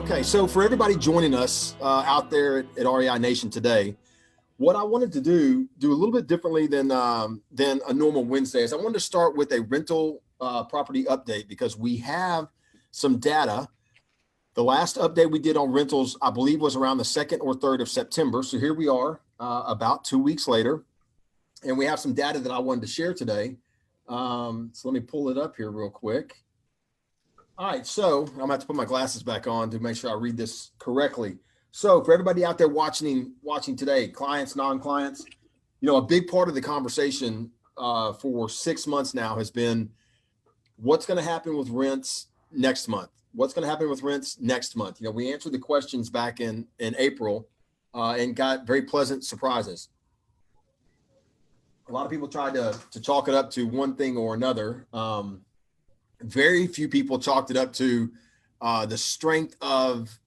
Okay, so for everybody joining us out there at REI Nation today, what I wanted to do a little bit differently than a normal Wednesday is I wanted to start with a rental property update because we have some data. The last update we did on rentals, I believe, was around the 2nd or 3rd of September. So here we are about 2 weeks later, and we have some data that I wanted to share today. So let me pull it up here real quick. All right, so I'm gonna have to put my glasses back on to make sure I read this correctly. So for everybody out there watching today, clients, non-clients, a big part of the conversation for 6 months now has been what's going to happen with rents next month. What's going to happen with rents next month? We answered the questions back in April and got very pleasant surprises. A lot of people tried to chalk it up to one thing or another. Very few people chalked it up to the strength of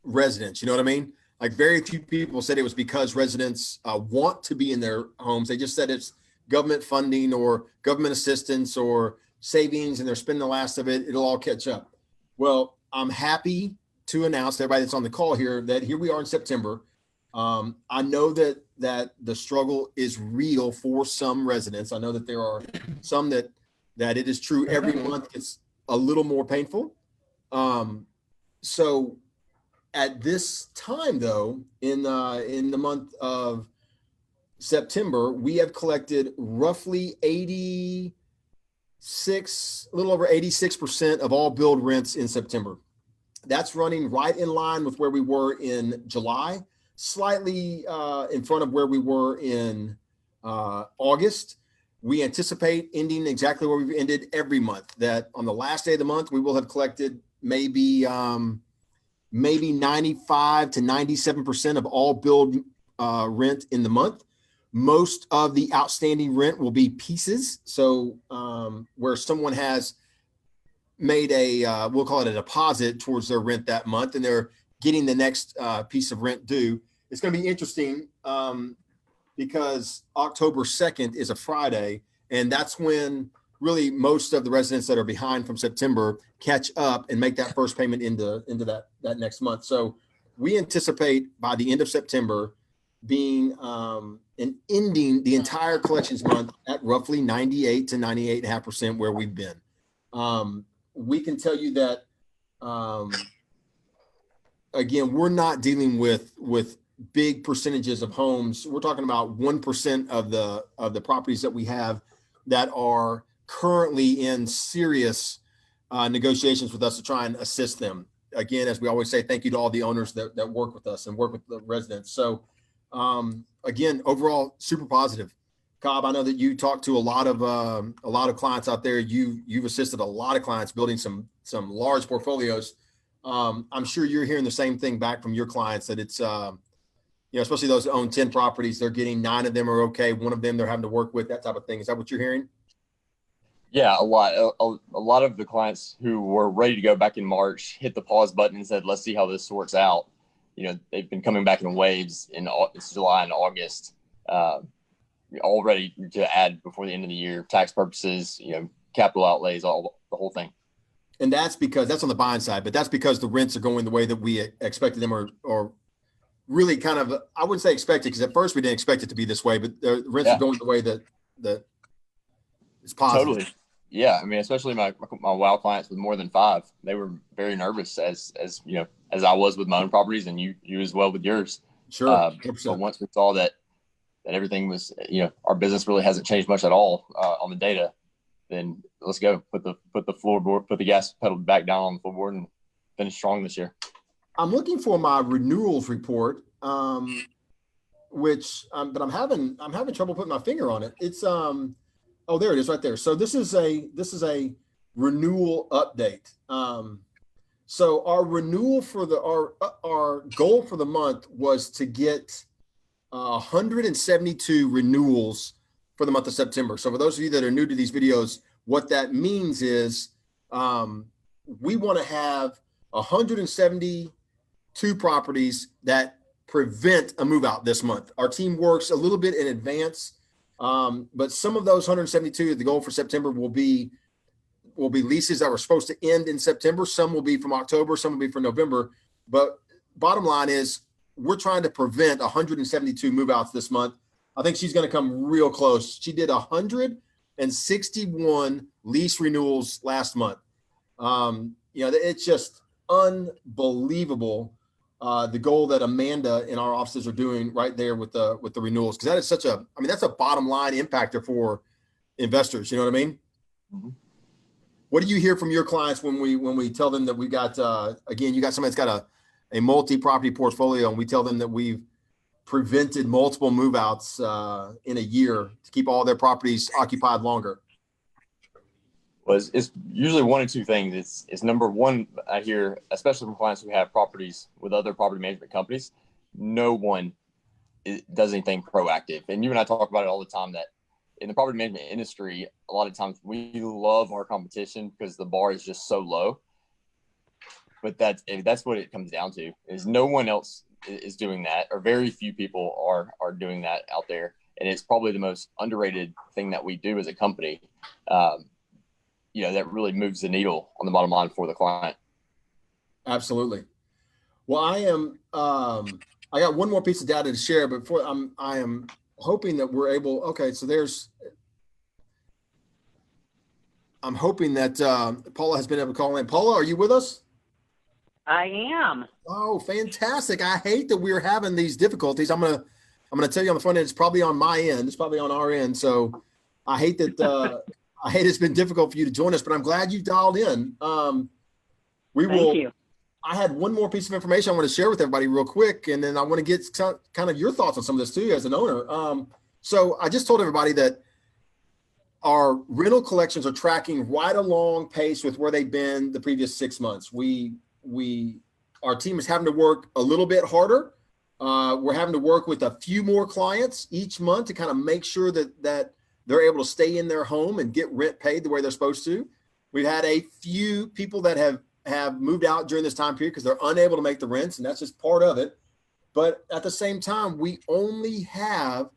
residents. You know what I mean? Like very few people said it was because residents want to be in their homes. They just said it's government funding or government assistance or savings and they're spending the last of it. It'll all catch up. Well, I'm happy to announce to everybody that's on the call here that here we are in September. I know that the struggle is real for some residents. I know that there are some that it is true every month it's a little more painful. So at this time though, in the month of September, we have collected roughly a little over 86% of all billed rents in September. That's running right in line with where we were in July, slightly in front of where we were in August. We anticipate ending exactly where we've ended every month, that on the last day of the month, we will have collected maybe 95 to 97% of all billed rent in the month. Most of the outstanding rent will be pieces. So where someone has made we'll call it a deposit towards their rent that month, and they're getting the next piece of rent due. It's going to be interesting because October 2nd is a Friday, and that's when really most of the residents that are behind from September catch up and make that first payment into that next month. So we anticipate by the end of September being and ending the entire collections month at roughly 98 to 98.5% where we've been. We can tell you that, again, we're not dealing with big percentages of homes. We're talking about 1% of the properties that we have that are currently in serious negotiations with us to try and assist them. Again, as we always say, thank you to all the owners that work with us and work with the residents. So again, overall, super positive. Cobb, I know that you talk to a lot of clients out there. You've assisted a lot of clients building some large portfolios. I'm sure you're hearing the same thing back from your clients that it's especially those that own 10 properties, they're getting 9 of them are okay. 1 of them they're having to work with, that type of thing. Is that what you're hearing? Yeah, a lot. A lot of the clients who were ready to go back in March hit the pause button and said, let's see how this sorts out. They've been coming back in waves in July and August, all ready to add before the end of the year, tax purposes, capital outlays, the whole thing. And that's because that's on the buying side, but that's because the rents are going the way that we expected them or really kind of, I wouldn't say expected, because at first we didn't expect it to be this way, but the rents are going the way that it's positive. Totally. Yeah. I mean, especially my WOW clients with more than 5, they were very nervous as I was with my own properties and you as well with yours. Sure. So once we saw that everything was, our business really hasn't changed much at all on the data, then let's go put the gas pedal back down on the floorboard and finish strong this year. I'm looking for my renewals report, which but I'm having trouble putting my finger on it. It's there it is right there. So this is a renewal update. So our renewal for our goal for the month was to get 172 renewals for the month of September. So for those of you that are new to these videos, what that means is we want to have 172 properties that prevent a move out this month. Our team works a little bit in advance, but some of those 172, the goal for September will be leases that were supposed to end in September. Some will be from October, some will be from November. But bottom line is we're trying to prevent 172 move outs this month. I think she's going to come real close. She did 161 lease renewals last month. It's just unbelievable. The goal that Amanda in our offices are doing right there with the renewals, because that is that's a bottom line impactor for investors. You know what I mean? Mm-hmm. What do you hear from your clients when we tell them that we got again, you got somebody that's got a multi-property portfolio, and we tell them that we've prevented multiple move outs in a year to keep all their properties occupied longer? Well, it's usually one or two things. It's number one, I hear, especially from clients who have properties with other property management companies, no one does anything proactive. And you and I talk about it all the time, that in the property management industry, a lot of times we love our competition because the bar is just so low. But that's what it comes down to, is no one else is doing that, or very few people are doing that out there. And it's probably the most underrated thing that we do as a company. That really moves the needle on the bottom line for the client. Absolutely. Well, I got one more piece of data to share, but I am hoping that we're able. Okay, so I'm hoping that Paula has been able to call in. Paula, are you with us? I am. Oh, fantastic. I hate that we're having these difficulties. I'm gonna tell you on the front end, it's probably on my end. It's probably on our end. So I hate that it's been difficult for you to join us, but I'm glad you dialed in. Thank you. I had one more piece of information I want to share with everybody real quick, and then I want to get kind of your thoughts on some of this too as an owner. So I just told everybody that our rental collections are tracking right along pace with where they've been the previous 6 months. Our team is having to work a little bit harder. We're having to work with a few more clients each month to kind of make sure that they're able to stay in their home and get rent paid the way they're supposed to. We've had a few people that have moved out during this time period because they're unable to make the rents, and that's just part of it. But at the same time, we only have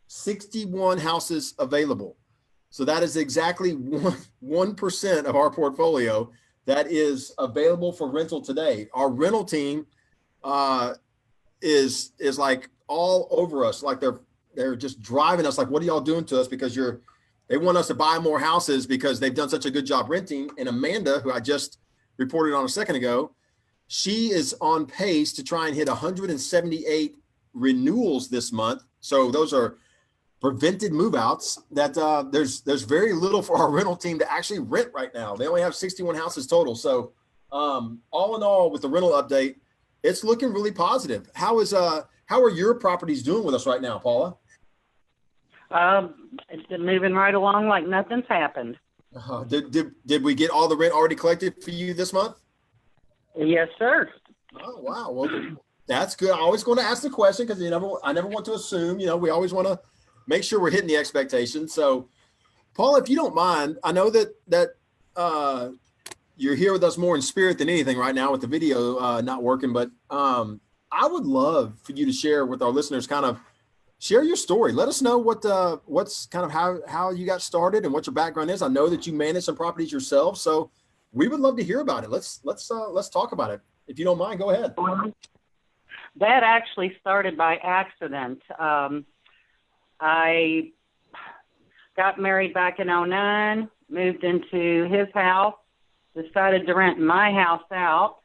61 houses available. So that is exactly 1% of our portfolio that is available for rental today. Our rental team is like all over us. Like they're just driving us like, what are y'all doing to us? Because they want us to buy more houses because they've done such a good job renting. And Amanda, who I just reported on a second ago, she is on pace to try and hit 178 renewals this month. So those are prevented move outs that there's very little for our rental team to actually rent right now. They only have 61 houses total. So all in all, with the rental update, it's looking really positive. How are your properties doing with us right now, Paula? It's been moving right along like nothing's happened. Did we get all the rent already collected for you this month? Yes, sir. Oh, wow. Well, that's good. I always going to ask the question because I never want to assume. We always want to make sure we're hitting the expectations. So, Paula, if you don't mind, I know that you're here with us more in spirit than anything right now with the video not working, but I would love for you to share with our listeners, kind of share your story. Let us know what's kind of how you got started and what your background is. I know that you manage some properties yourself, so we would love to hear about it. Let's talk about it. If you don't mind, go ahead. That actually started by accident. I got married back in 2009, moved into his house, decided to rent my house out,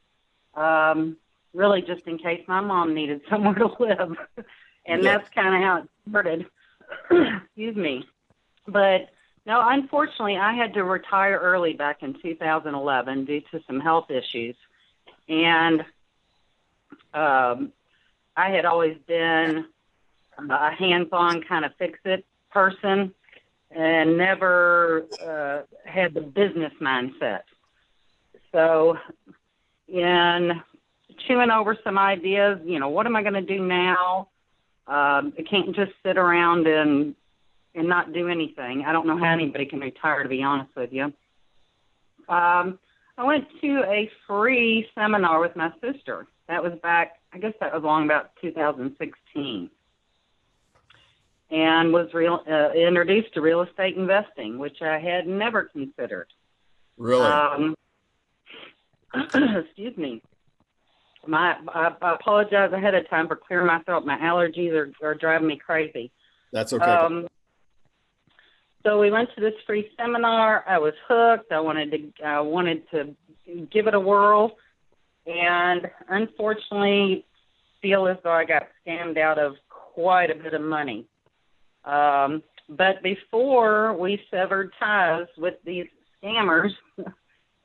really just in case my mom needed somewhere to live. And That's kind of how it started. Excuse me. But no, unfortunately, I had to retire early back in 2011 due to some health issues. And I had always been a hands-on kind of fix-it person and never had the business mindset. So in chewing over some ideas, what am I going to do now? I can't just sit around and not do anything. I don't know how anybody can retire, to be honest with you. I went to a free seminar with my sister. That was back, I guess that was along about 2016. And was introduced to real estate investing, which I had never considered. Really? Excuse me. I apologize ahead of time for clearing my throat. My allergies are driving me crazy. That's okay. So we went to this free seminar. I was hooked. I wanted to give it a whirl, and unfortunately, feel as though I got scammed out of quite a bit of money. But before we severed ties with these scammers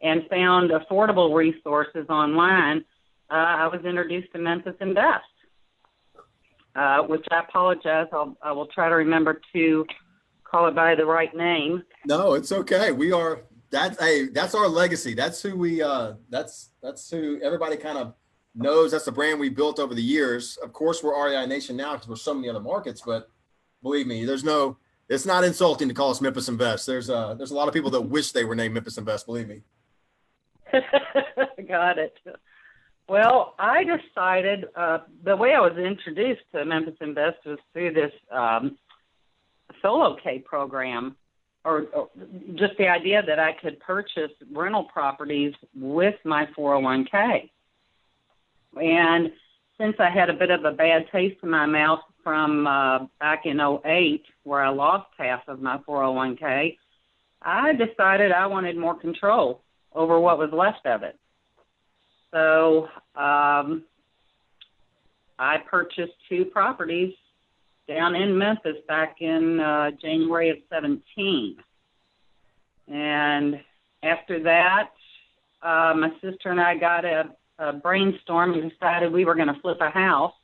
and found affordable resources online, I was introduced to Memphis Invest, which I apologize. I will try to remember to call it by the right name. No, it's okay. That's our legacy. That's who that's who everybody kind of knows. That's the brand we built over the years. Of course, we're REI Nation now because we're so many other markets, but believe me, it's not insulting to call us Memphis Invest. There's a lot of people that wish they were named Memphis Invest, believe me. Got it. Well, I decided the way I was introduced to Memphis Invest was through this solo K program, or just the idea that I could purchase rental properties with my 401k. And since I had a bit of a bad taste in my mouth from back in 2008, where I lost half of my 401k, I decided I wanted more control over what was left of it. So I purchased 2 properties down in Memphis back in January of 17. And after that, my sister and I got a brainstorm and decided we were going to flip a house.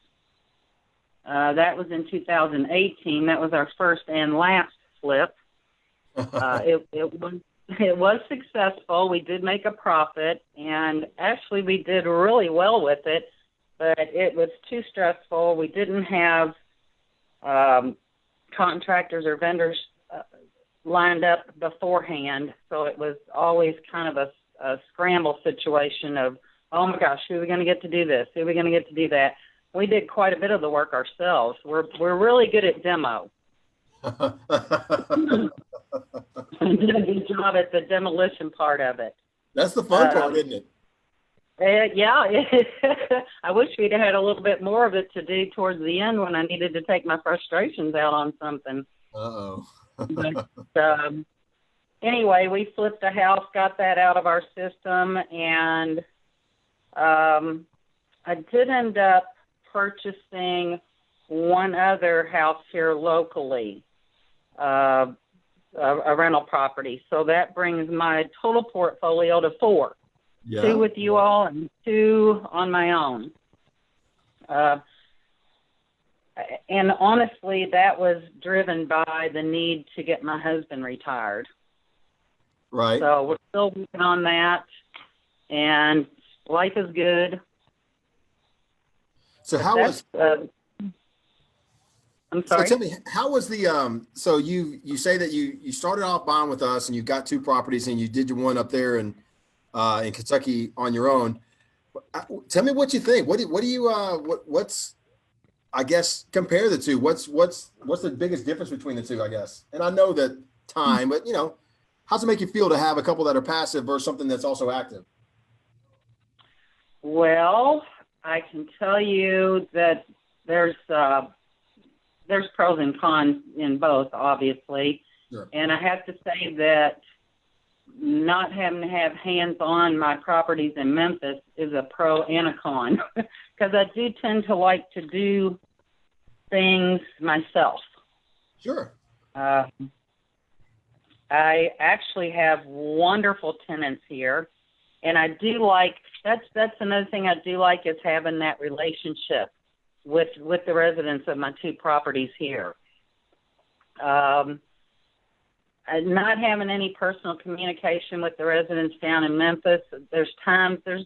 That was in 2018. That was our first and last flip. It was successful. We did make a profit, and actually we did really well with it, but it was too stressful. We didn't have contractors or vendors lined up beforehand, so it was always kind of a scramble situation of, oh my gosh, who are we going to get to do this? Who are we going to get to do that? We did quite a bit of the work ourselves. We're really good at demo. And did a good job at the demolition part of it. That's the fun part, isn't it? Yeah. I wish we'd had a little bit more of it to do towards the end when I needed to take my frustrations out on something. Uh-oh. But, anyway, we flipped a house, got that out of our system, and I did end up purchasing one other house here locally, a rental property. So that brings my total portfolio to 4. Yeah. 2 with you all and 2 on my own. And honestly, that was driven by the need to get my husband retired. Right. So we're still working on that, and life is good. So how was? I'm sorry. So tell me, how was the? So you say that you started off buying with us, and you got 2 properties, and you did your one up there in Kentucky on your own. Tell me what you think. What's I guess compare the 2. What's the biggest difference between the 2? I guess, and I know that time, but how's it make you feel to have a couple that are passive versus something that's also active? Well, I can tell you that there's pros and cons in both, obviously. Sure. And I have to say that not having to have hands-on my properties in Memphis is a pro and a con, because I do tend to like to do things myself. Sure. I actually have wonderful tenants here, and I do like, that's another thing I do like, is having that relationship with the residents of my 2 properties here. Not having any personal communication with the residents down in Memphis, there's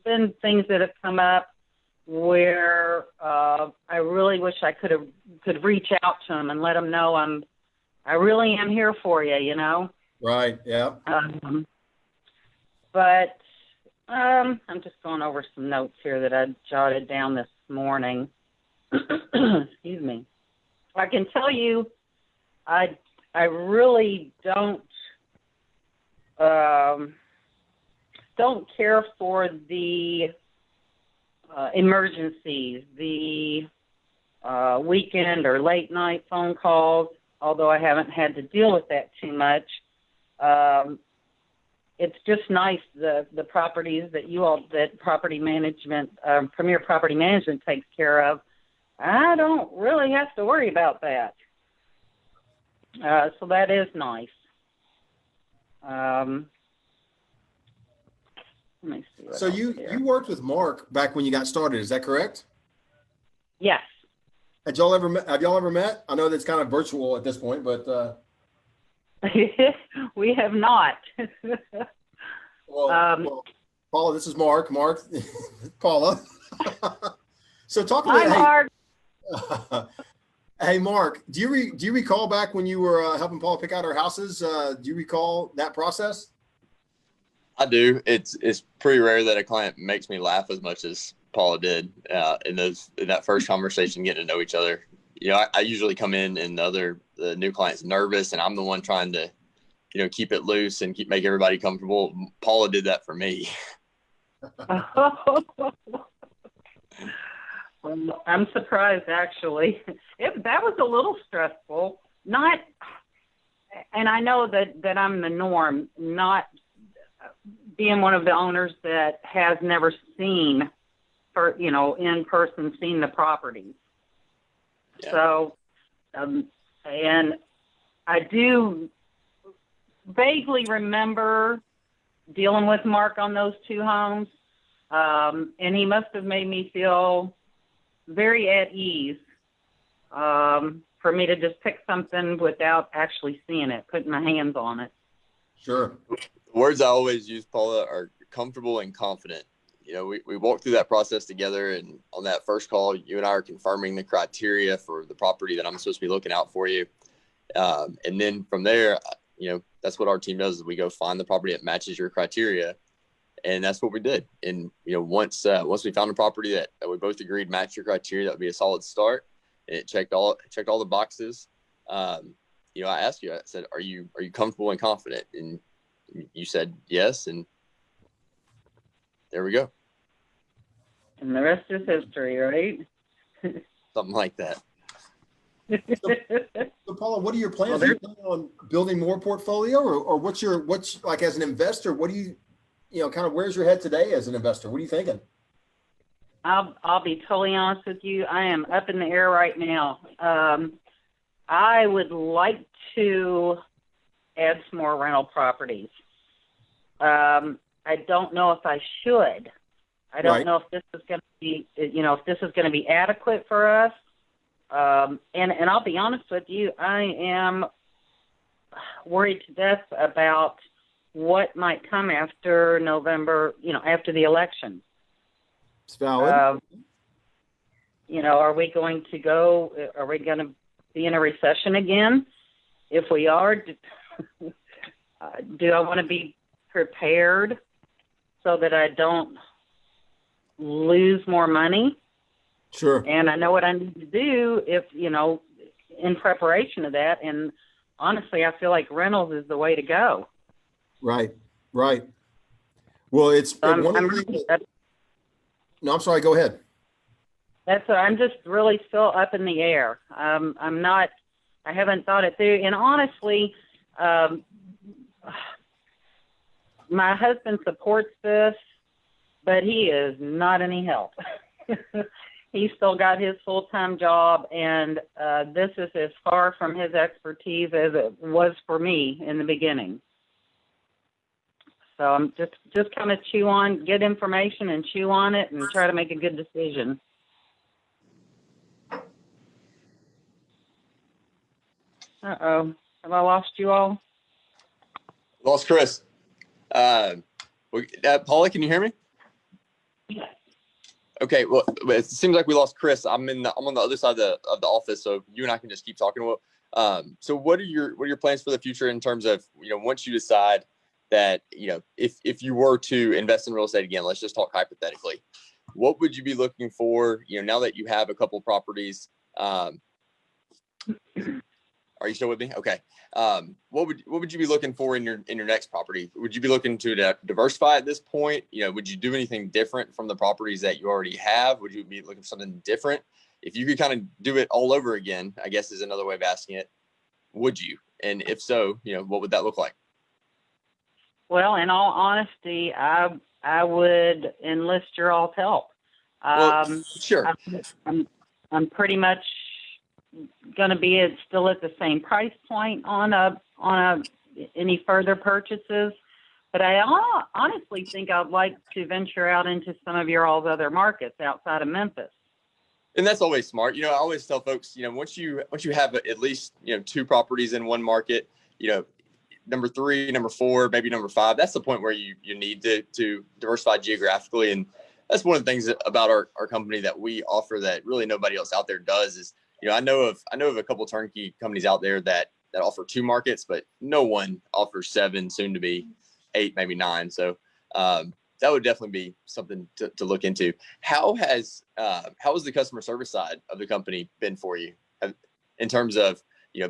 been things that have come up where I really wish I could reach out to them and let them know I really am here for you, Right. Yeah. But I'm just going over some notes here that I jotted down this morning. Excuse me. I can tell you, I really don't care for the emergencies, the weekend or late night phone calls, although I haven't had to deal with that too much. It's just nice, the properties that property management, Premier Property Management takes care of. I don't really have to worry about that. So that is nice. Let me see. So you worked with Mark back when you got started, is that correct? Yes. Have y'all ever met? I know that's kind of virtual at this point, but We have not. well, Paula, this is Mark. Paula. So talk a Hi, little. Mark. Hey, Mark, do you recall back when you were helping Paula pick out her houses? Do you recall that process? I do. It's pretty rare that a client makes me laugh as much as Paula did in that first conversation, getting to know each other. You know, I usually come in and the new client's nervous, and I'm the one trying to, you know, keep it loose and make everybody comfortable. Paula did that for me. I'm surprised, actually. That was a little stressful. And I know that I'm the norm, not being one of the owners that has never seen, in person, seen the properties. Yeah. So, and I do vaguely remember dealing with Mark on those two homes, and he must have made me feel very at ease for me to just pick something without actually seeing it, putting my hands on it. Sure. The words I always use, Paula, are comfortable and confident. You know, we walked through that process together, and on that first call, you and I are confirming the criteria for the property that I'm supposed to be looking out for you. And then from there, you know, that's what our team does, is we go find the property that matches your criteria. And that's what we did. And, you know, once we found a property that we both agreed matched your criteria, that would be a solid start. And it checked all the boxes. You know, I asked you, I said, are you comfortable and confident? And you said yes. And there we go. And the rest is history, right? Something like that. So Paula, what are your plans? Are you planning on building more portfolio, or what's like as an investor, what do you kind of, where's your head today as an investor? What are you thinking? I'll be totally honest with you. I am up in the air right now. I would like to add some more rental properties. I don't know if I should. I don't know if this is going to be, if this is going to be adequate for us. And I'll be honest with you, I am worried to death about what might come after November, after the election. It's valid. Are we going to be in a recession again? If we are, do I want to be prepared so that I don't lose more money? Sure. And I know what I need to do in preparation of that. And honestly, I feel like rentals is the way to go. Right. Well, no, I'm sorry. Go ahead. I'm just really still up in the air. I haven't thought it through. And honestly, my husband supports this, but he is not any help. He's still got his full-time job, and this is as far from his expertise as it was for me in the beginning. So I'm just kind of get information and chew on it and try to make a good decision. Uh-oh. Have I lost you all? Lost Chris. Paula, can you hear me? Yes. Okay. Well, it seems like we lost Chris. I'm on the other side of the office, so you and I can just keep talking. Well, so what are your plans for the future in terms of, once you decide that, if you were to invest in real estate again, let's just talk hypothetically, what would you be looking for, now that you have a couple properties? Are you still with me? Okay. What would you be looking for in your next property? Would you be looking to diversify at this point? Would you do anything different from the properties that you already have? Would you be looking for something different? If you could kind of do it all over again, I guess is another way of asking it, would you? And if so, what would that look like? Well, in all honesty, I would enlist your all's help. Sure. I'm pretty much going to be still at the same price point on any further purchases, but I honestly think I'd like to venture out into some of your all's other markets outside of Memphis. And that's always smart. I always tell folks, once you have at least 2 properties in one market, number 3, number 4, maybe number 5, that's the point where you need to diversify geographically. And that's one of the things about our company that we offer that really nobody else out there does is, I know of a couple of turnkey companies out there that offer 2 markets, but no one offers 7, soon to be 8, maybe 9. So that would definitely be something to look into. How has the customer service side of the company been for you in terms of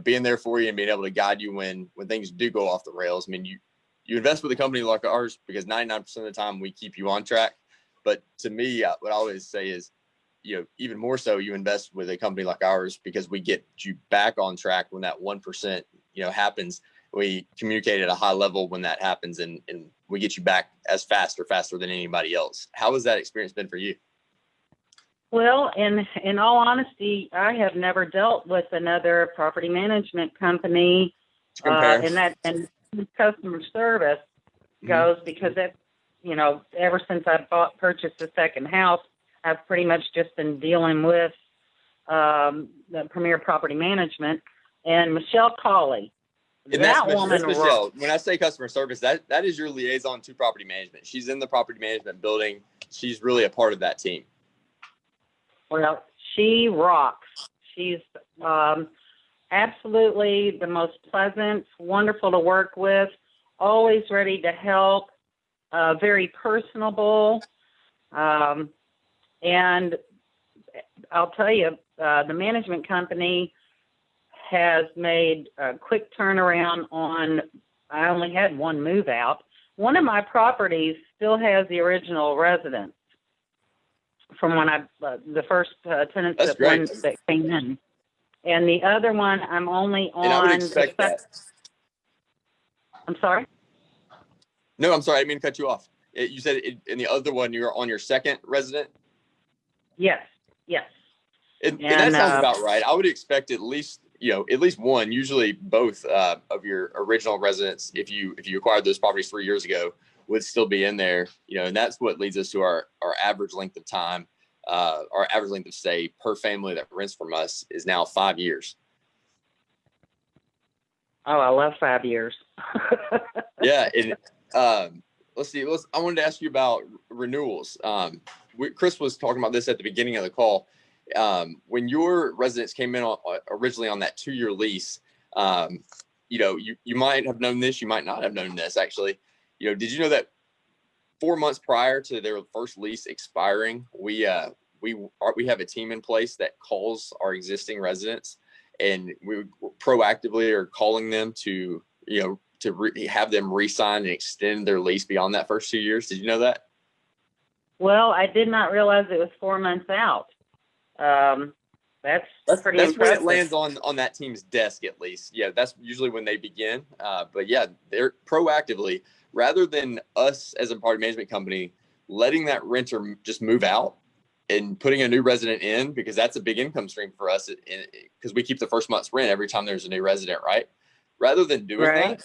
being there for you and being able to guide you when things do go off the rails? I mean, you invest with a company like ours because 99% of the time we keep you on track. But to me, what I always say is, even more so, you invest with a company like ours because we get you back on track when that 1%, happens. We communicate at a high level when that happens, and we get you back as faster than anybody else. How has that experience been for you? Well, in all honesty, I have never dealt with another property management company, and customer service goes, because that's, ever since I purchased the second house, I've pretty much just been dealing with the Premier Property Management and Michelle Colley. And that's Michelle. When I say customer service, that is your liaison to property management. She's in the property management building. She's really a part of that team. Well, she rocks. She's absolutely the most pleasant, wonderful to work with, always ready to help, very personable. And I'll tell you, the management company has made a quick turnaround on, I only had one move out. One of my properties still has the original residence from when the first tenants that came in. And the other one, I'm only on. And I would expect that. I'm sorry? No, I'm sorry. I didn't mean to cut you off. You said in the other one, you're on your second resident? Yes. And that sounds about right. I would expect at least one, usually both of your original residents, if you acquired those properties 3 years ago, would still be in there. And that's what leads us to our average length of time. Our average length of stay per family that rents from us is now 5 years. Oh, I love 5 years. Yeah. And let's see. I wanted to ask you about renewals. Chris was talking about this at the beginning of the call. When your residents came in originally on that 2-year lease, you might have known this, you might not have known this actually. Did you know that 4 months prior to their first lease expiring, we have a team in place that calls our existing residents, and we proactively are calling them to have them re-sign and extend their lease beyond that first 2 years. Did you know that? Well, I did not realize it was 4 months out. That's pretty impressive. When it lands on that team's desk, at least. Yeah, that's usually when they begin. But yeah, they're proactively, rather than us as a property management company letting that renter just move out and putting a new resident in, because that's a big income stream for us, because we keep the first month's rent every time there's a new resident, right? Rather than doing that,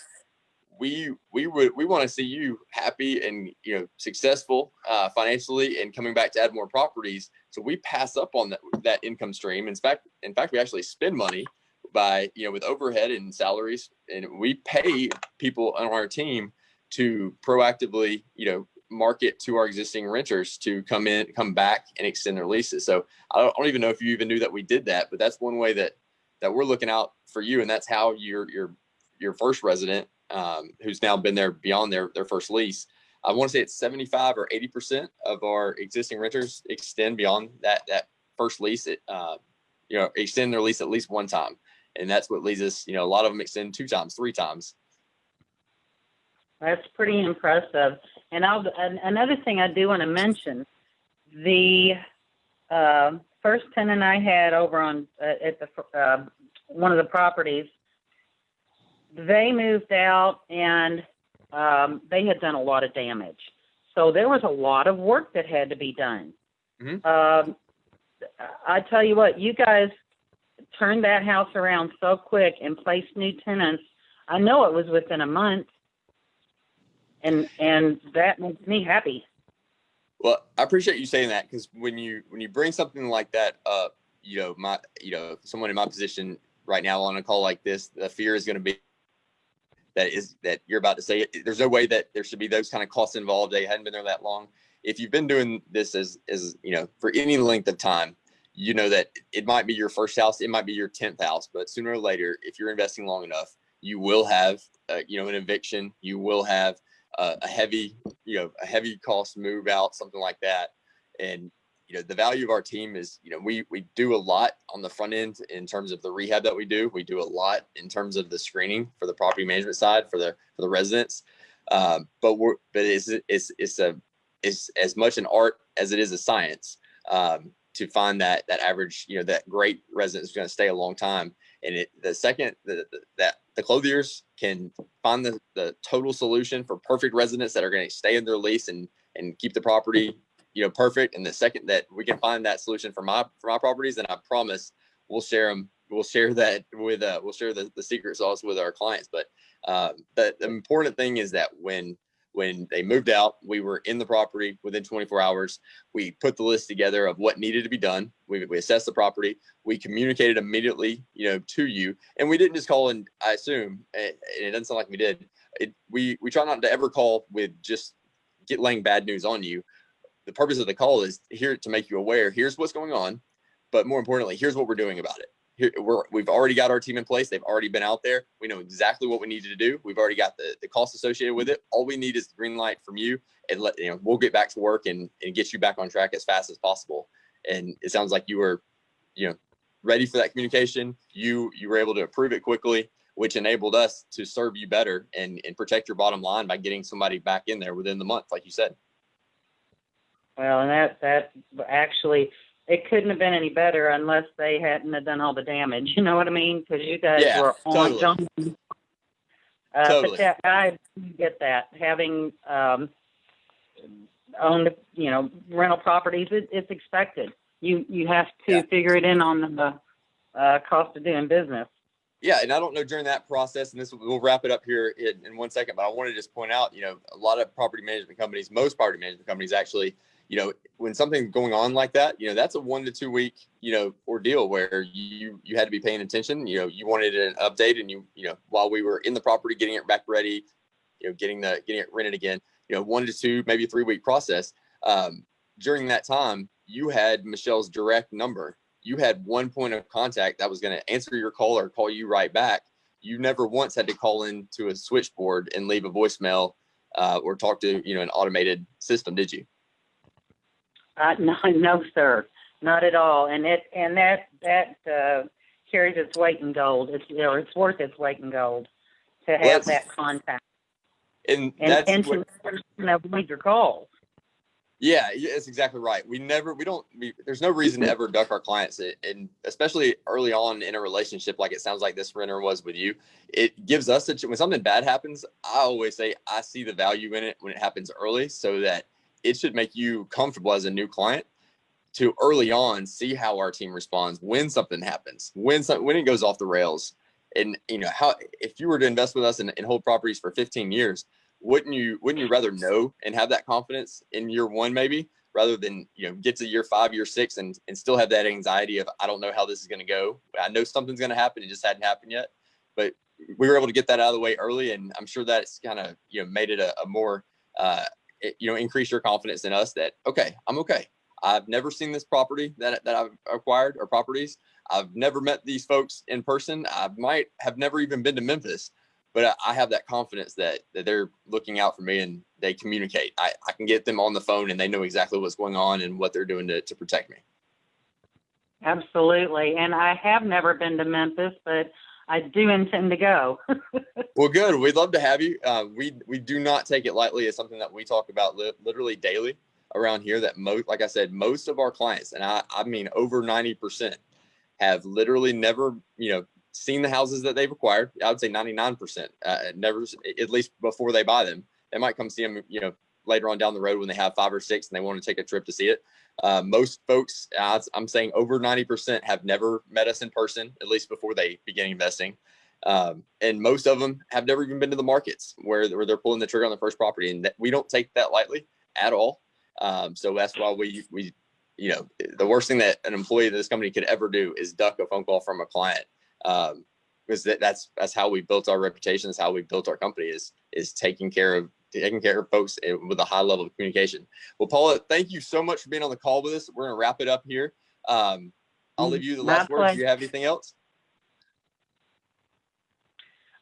we want to see you happy and successful financially and coming back to add more properties. So we pass up on that income stream. In fact, we actually spend money by with overhead and salaries, and we pay people on our team to proactively market to our existing renters to come back and extend their leases. So I don't even know if you even knew that we did that, but that's one way that we're looking out for you, and that's how your first resident, who's now been there beyond their first lease. I want to say it's 75 or 80% of our existing renters extend beyond that first lease. Extend their lease at least one time. And that's what leads us, a lot of them extend 2 times, 3 times. That's pretty impressive. And another thing I do want to mention, the first tenant I had over on at the one of the properties, they moved out and they had done a lot of damage. So there was a lot of work that had to be done. Mm-hmm. I tell you what, you guys turned that house around so quick and placed new tenants. I know it was within a month, and that makes me happy. Well, I appreciate you saying that, because when you bring something like that up, someone in my position right now on a call like this, the fear is going to be that you're about to say it. There's no way that there should be those kind of costs involved. They hadn't been there that long. If you've been doing this as for any length of time, you know that it might be your first house, it might be your 10th house, but sooner or later, if you're investing long enough, you will have an eviction, you will have a heavy cost move out, something like that. And the value of our team is, we do a lot on the front end in terms of the rehab that we do. We do a lot in terms of the screening for the property management side for the residents. But it's as much an art as it is a science to find that average, that great resident is going to stay a long time. And the second that the clothiers can find the total solution for perfect residents that are going to stay in their lease and keep the property perfect, and the second that we can find that solution for my properties, then I promise we'll share them. We'll share that with we'll share the secret sauce with our clients. But the important thing is that when they moved out, we were in the property within 24 hours. We put the list together of what needed to be done. We assessed the property. We communicated immediately, to you. And we didn't just call, and I assume, and it doesn't sound like we did. We try not to ever call with just laying bad news on you. The purpose of the call is here to make you aware. Here's what's going on. But more importantly, here's what we're doing about it. We've already got our team in place. They've already been out there. We know exactly what we needed to do. We've already got the costs associated with it. All we need is the green light from you, and we'll get back to work and get you back on track as fast as possible. And it sounds like you were, ready for that communication. You were able to approve it quickly, which enabled us to serve you better and protect your bottom line by getting somebody back in there within the month, like you said. Well, and that actually, it couldn't have been any better unless they hadn't have done all the damage. You know what I mean? Because you guys were on John. Totally. But I get that. Having owned, rental properties, it's expected. You have to figure it in on the cost of doing business. Yeah, and I don't know during that process, and we'll wrap it up here in 1 second, but I want to just point out, a lot of property management companies, most property management companies actually, when something's going on like that, that's a 1 to 2 week, ordeal where you had to be paying attention. You wanted an update, and while we were in the property, getting it back ready, getting it rented again, 1 to 2, maybe 3 week process. During that time, you had Michelle's direct number. You had one point of contact that was going to answer your call or call you right back. You never once had to call into a switchboard and leave a voicemail or talk to an automated system, did you? No, sir, not at all. And that carries its weight in gold. It's worth its weight in gold to have that contact and to avoid your calls. Yeah, that's exactly right. There's no reason to ever duck our clients, and especially early on in a relationship, like it sounds like this renter was with you. It gives us when something bad happens, I always say I see the value in it when it happens early, so that it should make you comfortable as a new client to early on see how our team responds when something happens, when it goes off the rails. And how, if you were to invest with us and hold properties for 15 years, wouldn't you rather know and have that confidence in year 1, maybe, rather than get to year 5, year 6 and still have that anxiety of, I don't know how this is going to go. I know something's going to happen. It just hadn't happened yet. But we were able to get that out of the way early, and I'm sure that's kind of made it a more increase your confidence in us that, okay, I'm okay. I've never seen this property that I've acquired, or properties. I've never met these folks in person. I might have never even been to Memphis, but I have that confidence that they're looking out for me and they communicate. I can get them on the phone and they know exactly what's going on and what they're doing to protect me. Absolutely. And I have never been to Memphis, but I do intend to go. Well, good. We'd love to have you. We do not take it lightly. It's something that we talk about literally daily around here. That like I said, most of our clients, and I mean over 90%, have literally never, seen the houses that they've acquired. I would say 99%, never, at least before they buy them. They might come see them, later on down the road when they have 5 or 6 and they want to take a trip to see it. Most folks, I'm saying over 90%, have never met us in person, at least before they begin investing. And most of them have never even been to the markets where they're pulling the trigger on the first property. And we don't take that lightly at all. So that's why we the worst thing that an employee of this company could ever do is duck a phone call from a client. Because that's how we built our reputation. That's how we built our company is taking care of folks with a high level of communication. Well, Paula, thank you so much for being on the call with us. We're going to wrap it up here. I'll leave you the last words. Do you have anything else?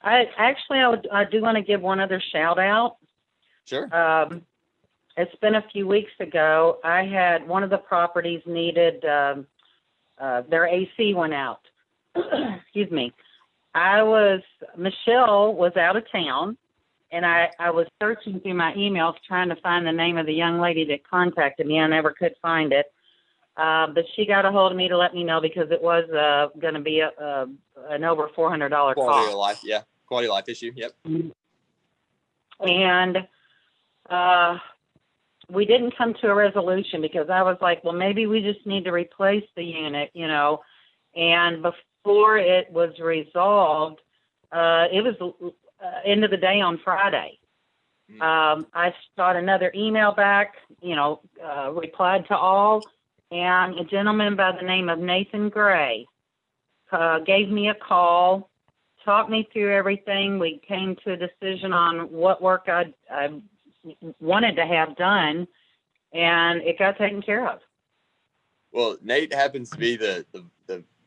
I do want to give one other shout out. Sure. It's been a few weeks ago. I had one of the properties needed, their AC went out. Excuse me. Michelle was out of town, and I was searching through my emails trying to find the name of the young lady that contacted me. I never could find it. But she got a hold of me to let me know because it was going to be an over $400 cost. Quality of life, yeah. Quality of life issue, yep. And we didn't come to a resolution because I was like, well, maybe we just need to replace the unit, And before it was resolved, it was end of the day on Friday. I got another email back, replied to all, and a gentleman by the name of Nathan Gray gave me a call, talked me through everything. We came to a decision on what work I wanted to have done, and it got taken care of. Well, Nate happens to be the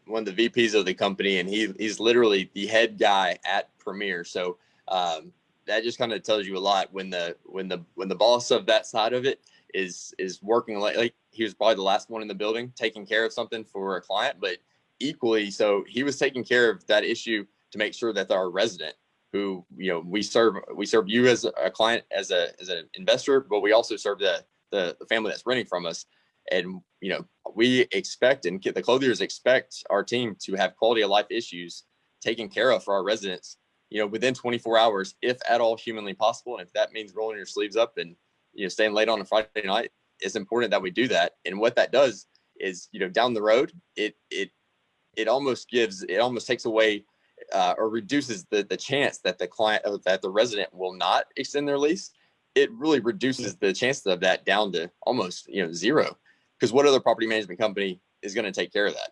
one of the VPs of the company, and he's literally the head guy at Premier. So that just kind of tells you a lot when the boss of that side of it is working like he was probably the last one in the building taking care of something for a client, but equally so he was taking care of that issue to make sure that our resident who we serve you as a client as an investor, but we also serve the family that's renting from us. And we expect, and the clothiers expect our team to have quality of life issues taken care of for our residents, within 24 hours, if at all humanly possible. And if that means rolling your sleeves up and staying late on a Friday night, it's important that we do that. And what that does is, down the road, it almost takes away or reduces the chance that the resident will not extend their lease. It really reduces the chances of that down to almost zero. Because what other property management company is going to take care of that,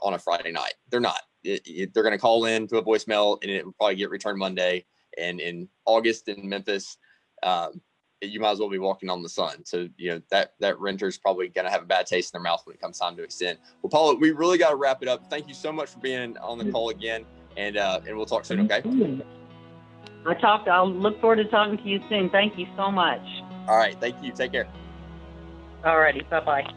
on a Friday night? They're not. They're going to call in to a voicemail, and it will probably get returned Monday. And in August in Memphis, you might as well be walking on the sun. So, that renter is probably going to have a bad taste in their mouth when it comes time to extend. Well, Paula, we really got to wrap it up. Thank you so much for being on the call again, and we'll talk soon, okay? I'll look forward to talking to you soon. Thank you so much. All right. Thank you. Take care. All righty. Bye-bye.